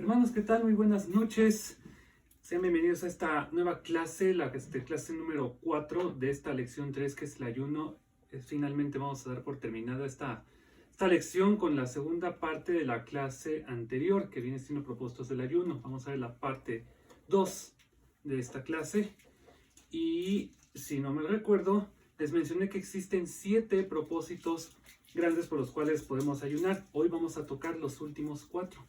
Hermanos, ¿qué tal? Muy buenas noches. Sean bienvenidos a esta nueva clase, la clase número 4 de esta lección 3, que es el ayuno. Finalmente vamos a dar por terminada esta lección con la segunda parte de la clase anterior, que viene siendo propósitos del ayuno. Vamos a ver la parte 2 de esta clase. Y si no me recuerdo, les mencioné que existen 7 propósitos grandes por los cuales podemos ayunar. Hoy vamos a tocar los últimos 4.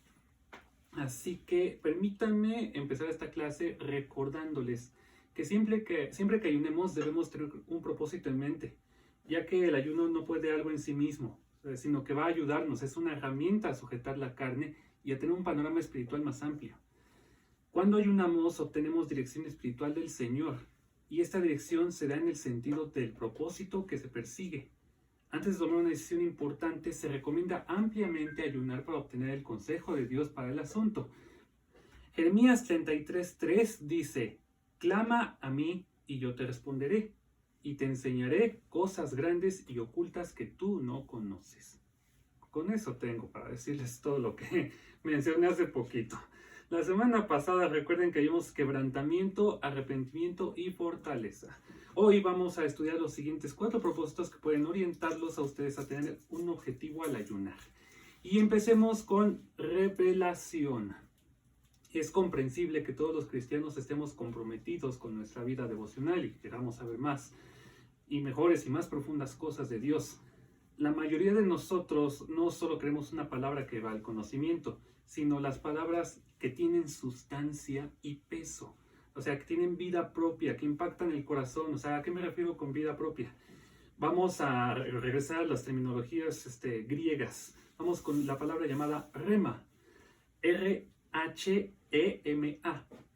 Así que permítanme empezar esta clase recordándoles que siempre que ayunemos debemos tener un propósito en mente, ya que el ayuno no puede algo en sí mismo, sino que va a ayudarnos, es una herramienta a sujetar la carne y a tener un panorama espiritual más amplio. Cuando ayunamos obtenemos dirección espiritual del Señor, y esta dirección se da en el sentido del propósito que se persigue. Antes de tomar una decisión importante, se recomienda ampliamente ayunar para obtener el consejo de Dios para el asunto. Jeremías 33:3 dice: clama a mí y yo te responderé, y te enseñaré cosas grandes y ocultas que tú no conoces. Con eso tengo para decirles todo lo que mencioné hace poquito. La semana pasada recuerden que vimos quebrantamiento, arrepentimiento y fortaleza. Hoy vamos a estudiar los siguientes 4 propósitos que pueden orientarlos a ustedes a tener un objetivo al ayunar. Y empecemos con revelación. Es comprensible que todos los cristianos estemos comprometidos con nuestra vida devocional y queramos saber más y mejores y más profundas cosas de Dios. La mayoría de nosotros no solo queremos una palabra que va al conocimiento, sino las palabras que tienen sustancia y peso. O sea, que tienen vida propia, que impactan el corazón. O sea, ¿a qué me refiero con vida propia? Vamos a regresar a las terminologías griegas. Vamos con la palabra llamada rema. R-H-E-M-A.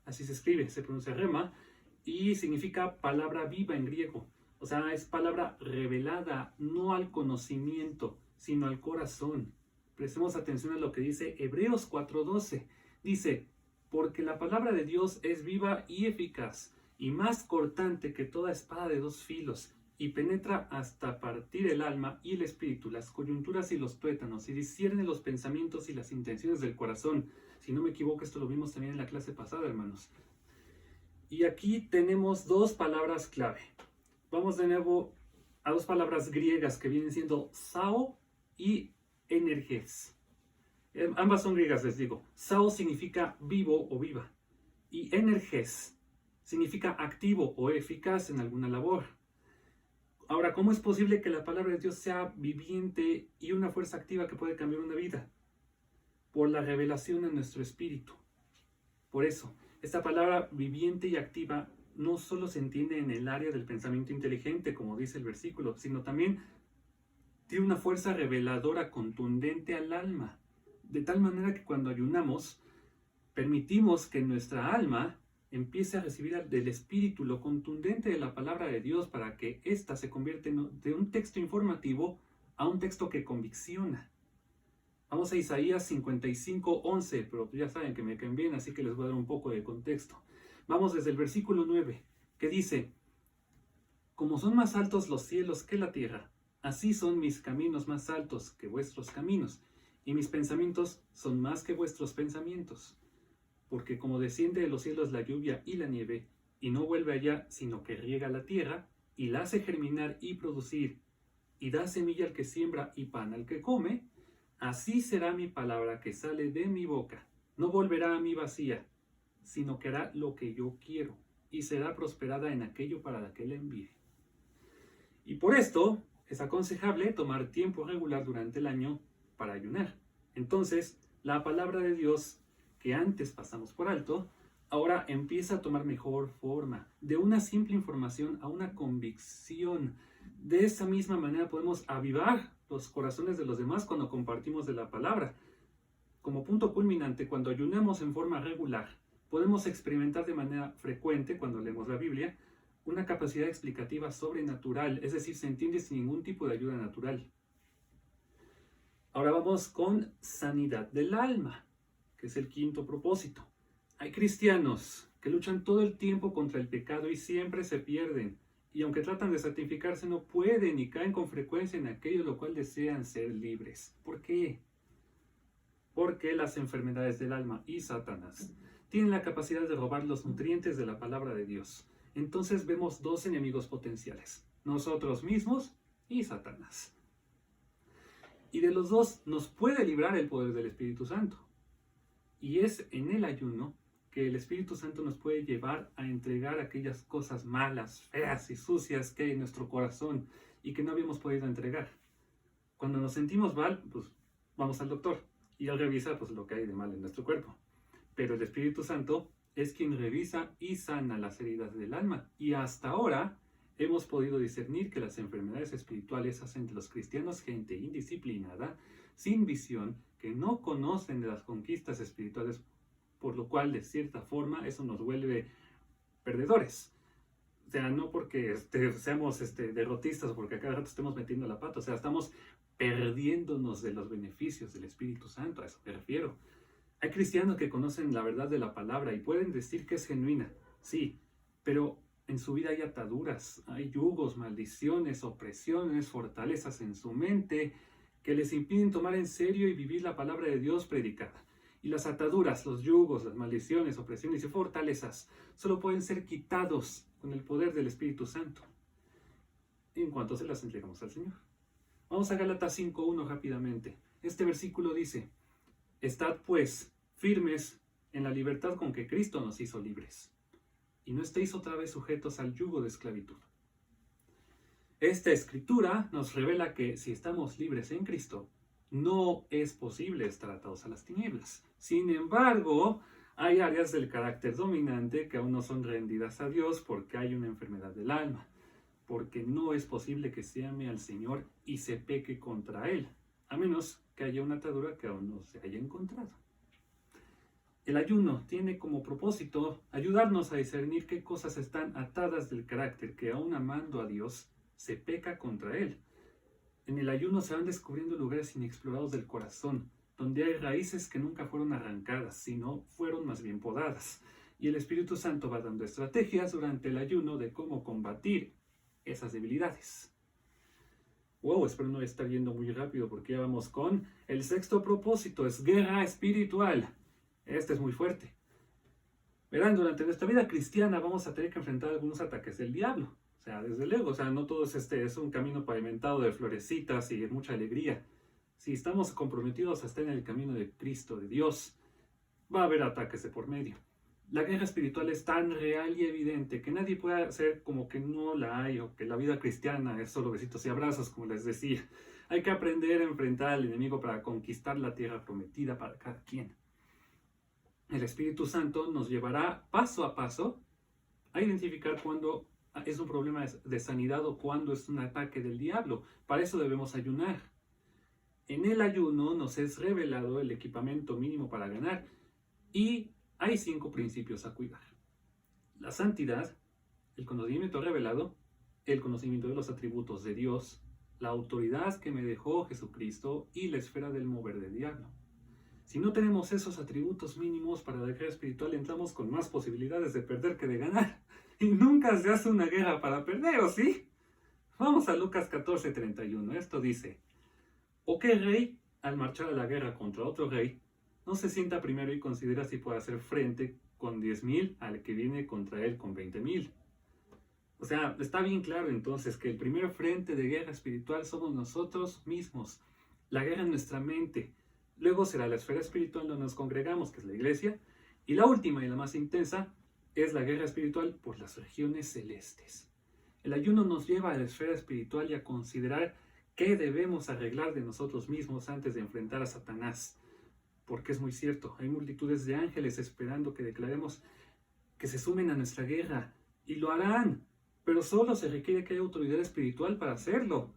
Así se escribe, se pronuncia rema. Y significa palabra viva en griego. O sea, es palabra revelada, no al conocimiento, sino al corazón. Prestemos atención a lo que dice Hebreos 4:12. Dice: porque la palabra de Dios es viva y eficaz, y más cortante que toda espada de 2 filos, y penetra hasta partir el alma y el espíritu, las coyunturas y los tuétanos, y discierne los pensamientos y las intenciones del corazón. Si no me equivoco, esto lo vimos también en la clase pasada, hermanos. Y aquí tenemos 2 palabras clave. Vamos de nuevo a 2 palabras griegas que vienen siendo sao y energes. Ambas son griegas, les digo. Sao significa vivo o viva, y energes significa activo o eficaz en alguna labor. Ahora, ¿cómo es posible que la palabra de Dios sea viviente y una fuerza activa que puede cambiar una vida? Por la revelación en nuestro espíritu. Por eso, esta palabra viviente y activa no solo se entiende en el área del pensamiento inteligente, como dice el versículo, sino también tiene una fuerza reveladora contundente al alma. De tal manera que cuando ayunamos, permitimos que nuestra alma empiece a recibir del Espíritu lo contundente de la palabra de Dios para que ésta se convierta de un texto informativo a un texto que convicciona. Vamos a Isaías 55:11, pero ya saben que me caen bien, así que les voy a dar un poco de contexto. Vamos desde el versículo 9, que dice: como son más altos los cielos que la tierra, así son mis caminos más altos que vuestros caminos, y mis pensamientos son más que vuestros pensamientos. Porque como desciende de los cielos la lluvia y la nieve, y no vuelve allá, sino que riega la tierra, y la hace germinar y producir, y da semilla al que siembra y pan al que come, así será mi palabra que sale de mi boca. No volverá a mí vacía, sino que hará lo que yo quiero, y será prosperada en aquello para la que la envíe. Y por esto es aconsejable tomar tiempo regular durante el año para ayunar. Entonces, la palabra de Dios, que antes pasamos por alto, ahora empieza a tomar mejor forma, de una simple información a una convicción. De esa misma manera podemos avivar los corazones de los demás cuando compartimos de la palabra. Como punto culminante, cuando ayunamos en forma regular, podemos experimentar de manera frecuente, cuando leemos la Biblia, una capacidad explicativa sobrenatural, es decir, se entiende sin ningún tipo de ayuda natural. Ahora vamos con sanidad del alma, que es el 5.º propósito. Hay cristianos que luchan todo el tiempo contra el pecado y siempre se pierden, y aunque tratan de santificarse no pueden y caen con frecuencia en aquello de lo cual desean ser libres. ¿Por qué? porque las enfermedades del alma y Satanás tienen la capacidad de robar los nutrientes de la palabra de Dios. Entonces vemos dos enemigos potenciales, nosotros mismos y Satanás. Y de los dos nos puede librar el poder del Espíritu Santo. Y es en el ayuno que el Espíritu Santo nos puede llevar a entregar aquellas cosas malas, feas y sucias que hay en nuestro corazón y que no habíamos podido entregar. Cuando nos sentimos mal, pues vamos al doctor y él revisa pues lo que hay de mal en nuestro cuerpo. Pero el Espíritu Santo es quien revisa y sana las heridas del alma. Y hasta ahora hemos podido discernir que las enfermedades espirituales hacen de los cristianos gente indisciplinada, sin visión, que no conocen de las conquistas espirituales, por lo cual de cierta forma eso nos vuelve perdedores. O sea, no porque seamos derrotistas o porque a cada rato estemos metiendo la pata, o sea, estamos perdiéndonos de los beneficios del Espíritu Santo, a eso me refiero. Hay cristianos que conocen la verdad de la palabra y pueden decir que es genuina, sí, pero en su vida hay ataduras, hay yugos, maldiciones, opresiones, fortalezas en su mente que les impiden tomar en serio y vivir la palabra de Dios predicada. Y las ataduras, los yugos, las maldiciones, opresiones y fortalezas solo pueden ser quitados con el poder del Espíritu Santo en cuanto se las entregamos al Señor. Vamos a Gálatas 5:1 rápidamente. Este versículo dice: estad pues firmes en la libertad con que Cristo nos hizo libres, y no estéis otra vez sujetos al yugo de esclavitud. Esta escritura nos revela que si estamos libres en Cristo, no es posible estar atados a las tinieblas. Sin embargo, hay áreas del carácter dominante que aún no son rendidas a Dios porque hay una enfermedad del alma, porque no es posible que se ame al Señor y se peque contra Él, a menos que haya una atadura que aún no se haya encontrado. El ayuno tiene como propósito ayudarnos a discernir qué cosas están atadas del carácter que aún amando a Dios se peca contra Él. En el ayuno se van descubriendo lugares inexplorados del corazón, donde hay raíces que nunca fueron arrancadas, sino fueron más bien podadas. Y el Espíritu Santo va dando estrategias durante el ayuno de cómo combatir esas debilidades. Wow, espero no estar yendo muy rápido porque ya vamos con el sexto propósito, es guerra espiritual. Este es muy fuerte. Verán, durante nuestra vida cristiana vamos a tener que enfrentar algunos ataques del diablo. O sea, desde luego, o sea, no todo es un camino pavimentado de florecitas y de mucha alegría. Si estamos comprometidos a estar en el camino de Cristo, de Dios, va a haber ataques de por medio. La guerra espiritual es tan real y evidente que nadie puede hacer como que no la hay o que la vida cristiana es solo besitos y abrazos, como les decía. Hay que aprender a enfrentar al enemigo para conquistar la tierra prometida para cada quien. El Espíritu Santo nos llevará paso a paso a identificar cuándo es un problema de sanidad o cuándo es un ataque del diablo. Para eso debemos ayunar. En el ayuno nos es revelado el equipamiento mínimo para ganar y hay 5 principios a cuidar: la santidad, el conocimiento revelado, el conocimiento de los atributos de Dios, la autoridad que me dejó Jesucristo y la esfera del mover del diablo. Si no tenemos esos atributos mínimos para la guerra espiritual, entramos con más posibilidades de perder que de ganar. Y nunca se hace una guerra para perder, ¿o sí? Vamos a Lucas 14:31. Esto dice: ¿o qué rey, al marchar a la guerra contra otro rey, no se sienta primero y considera si puede hacer frente con 10,000 al que viene contra él con 20,000? O sea, está bien claro entonces que el primer frente de guerra espiritual somos nosotros mismos. La guerra en nuestra mente. Luego será la esfera espiritual donde nos congregamos, que es la iglesia. Y la última y la más intensa es la guerra espiritual por las regiones celestes. El ayuno nos lleva a la esfera espiritual y a considerar qué debemos arreglar de nosotros mismos antes de enfrentar a Satanás. Porque es muy cierto, hay multitudes de ángeles esperando que declaremos que se sumen a nuestra guerra. Y lo harán, pero solo se requiere que haya autoridad espiritual para hacerlo.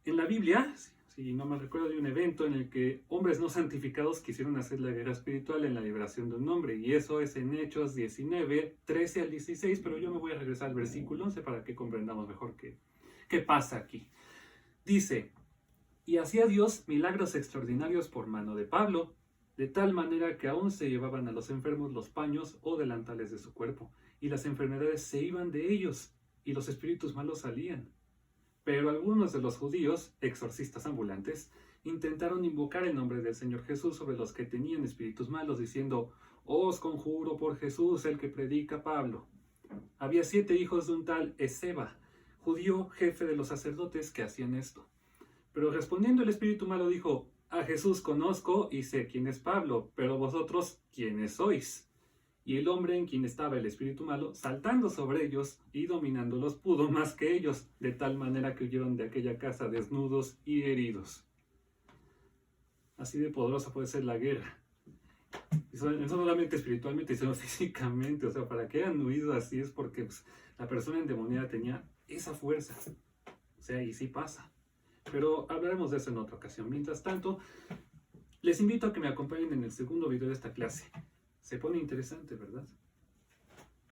En la Biblia, si no me recuerdo, de un evento en el que hombres no santificados quisieron hacer la guerra espiritual en la liberación de un hombre, y eso es en Hechos 19, 13 al 16, pero yo me voy a regresar al versículo 11 para que comprendamos mejor qué pasa aquí. Dice: y hacía Dios milagros extraordinarios por mano de Pablo, de tal manera que aún se llevaban a los enfermos los paños o delantales de su cuerpo, y las enfermedades se iban de ellos, y los espíritus malos salían. Pero algunos de los judíos, exorcistas ambulantes, intentaron invocar el nombre del Señor Jesús sobre los que tenían espíritus malos, diciendo: os conjuro por Jesús, el que predica Pablo. Había 7 hijos de un tal Esceva, judío jefe de los sacerdotes, que hacían esto. Pero respondiendo el espíritu malo dijo: a Jesús conozco y sé quién es Pablo, pero vosotros, ¿quiénes sois? Y el hombre en quien estaba el espíritu malo, saltando sobre ellos y dominándolos, pudo más que ellos, de tal manera que huyeron de aquella casa desnudos y heridos. Así de poderosa puede ser la guerra. Y no solamente espiritualmente, sino físicamente. O sea, para que hayan huido así es porque pues, la persona endemoniada tenía esa fuerza. O sea, y sí pasa. Pero hablaremos de eso en otra ocasión. Mientras tanto, les invito a que me acompañen en el segundo video de esta clase. Se pone interesante, ¿verdad?